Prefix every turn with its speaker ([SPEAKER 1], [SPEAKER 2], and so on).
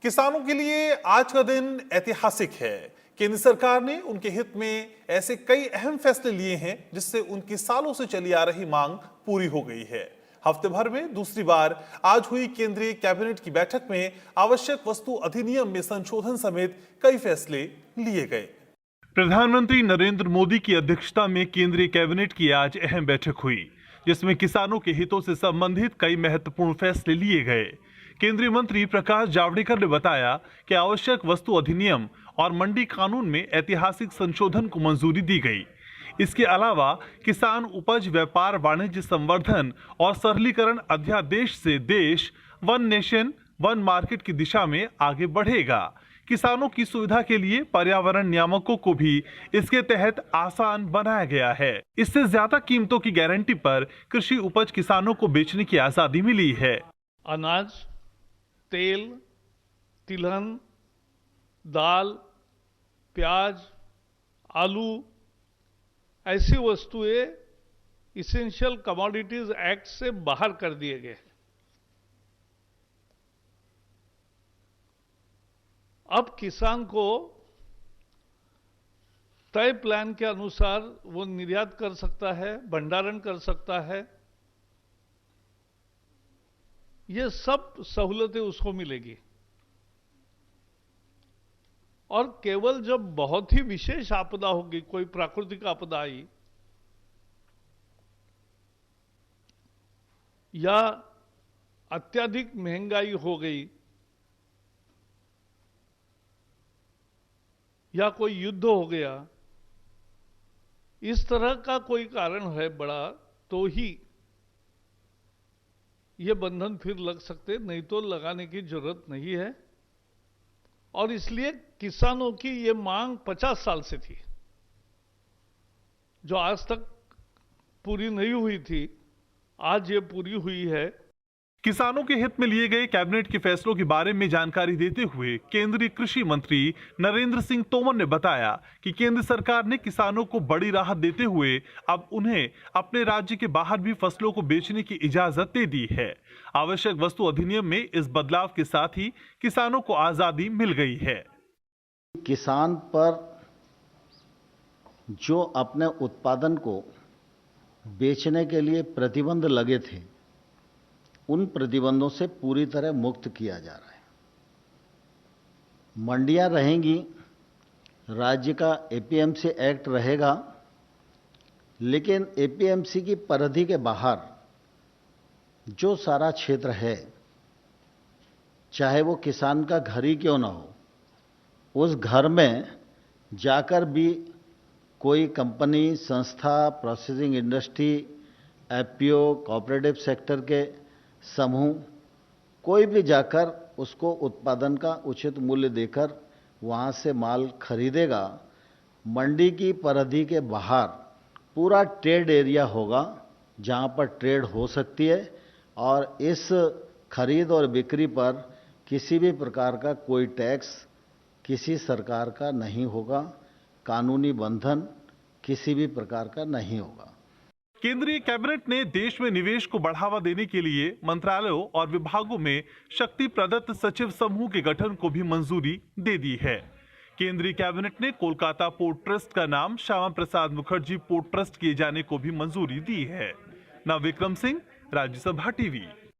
[SPEAKER 1] किसानों के लिए आज का दिन ऐतिहासिक है। केंद्र सरकार ने उनके हित में ऐसे कई अहम फैसले लिए हैं जिससे उनकी सालों से चली आ रही मांग पूरी हो गई है। हफ्ते भर में दूसरी बार आज हुई केंद्रीय कैबिनेट की बैठक में आवश्यक वस्तु अधिनियम में संशोधन समेत कई फैसले लिए गए। प्रधानमंत्री नरेंद्र मोदी की अध्यक्षता में केंद्रीय कैबिनेट की आज अहम बैठक हुई, जिसमें किसानों के हितों से संबंधित कई महत्वपूर्ण फैसले लिए गए। केंद्रीय मंत्री प्रकाश जावड़ेकर ने बताया कि आवश्यक वस्तु अधिनियम और मंडी कानून में ऐतिहासिक संशोधन को मंजूरी दी गई। इसके अलावा किसान उपज व्यापार वाणिज्य संवर्धन और सरलीकरण अध्यादेश से देश वन नेशन वन मार्केट की दिशा में आगे बढ़ेगा। किसानों की सुविधा के लिए पर्यावरण नियामकों को भी इसके तहत आसान बनाया गया है। इससे ज्यादा कीमतों की गारंटी पर कृषि उपज किसानों को बेचने की आजादी मिली है।
[SPEAKER 2] अनाज, तेल, तिलहन, दाल, प्याज, आलू ऐसी वस्तुएं इसेंशियल कमोडिटीज एक्ट से बाहर कर दिए गए। अब किसान को तय प्लान के अनुसार वो निर्यात कर सकता है, भंडारण कर सकता है। ये सब सहूलतें उसको मिलेगी। और केवल जब बहुत ही विशेष आपदा होगी, कोई प्राकृतिक आपदा आई या अत्यधिक महंगाई हो गई या कोई युद्ध हो गया, इस तरह का कोई कारण है बड़ा, तो ही ये बंधन फिर लग सकते, नहीं तो लगाने की जरूरत नहीं है। और इसलिए किसानों की ये मांग 50 साल से थी, जो आज तक पूरी नहीं हुई थी, आज ये पूरी हुई है।
[SPEAKER 1] किसानों के हित में लिए गए कैबिनेट के फैसलों के बारे में जानकारी देते हुए केंद्रीय कृषि मंत्री नरेंद्र सिंह तोमर ने बताया कि केंद्र सरकार ने किसानों को बड़ी राहत देते हुए अब उन्हें अपने राज्य के बाहर भी फसलों को बेचने की इजाजत दे दी है। आवश्यक वस्तु अधिनियम में इस बदलाव के साथ ही किसानों को आजादी मिल गई है।
[SPEAKER 3] किसान पर जो अपने उत्पादन को बेचने के लिए प्रतिबंध लगे थे, उन प्रतिबंधों से पूरी तरह मुक्त किया जा रहा है। मंडियां रहेंगी, राज्य का एपीएमसी एक्ट रहेगा, लेकिन एपीएमसी की परिधि के बाहर जो सारा क्षेत्र है, चाहे वो किसान का घर ही क्यों ना हो, उस घर में जाकर भी कोई कंपनी, संस्था, processing industry, FPO, cooperative sector के समूह, कोई भी जाकर उसको उत्पादन का उचित मूल्य देकर वहां से माल खरीदेगा। मंडी की परिधि के बाहर पूरा ट्रेड एरिया होगा जहां पर ट्रेड हो सकती है, और इस खरीद और बिक्री पर किसी भी प्रकार का कोई टैक्स किसी सरकार का नहीं होगा, कानूनी बंधन किसी भी प्रकार का नहीं होगा।
[SPEAKER 1] केंद्रीय कैबिनेट ने देश में निवेश को बढ़ावा देने के लिए मंत्रालयों और विभागों में शक्ति प्रदत्त सचिव समूह के गठन को भी मंजूरी दे दी है। केंद्रीय कैबिनेट ने कोलकाता पोर्ट ट्रस्ट का नाम श्यामा प्रसाद मुखर्जी पोर्ट ट्रस्ट किए जाने को भी मंजूरी दी है। नवविक्रम सिंह, राज्यसभा टीवी।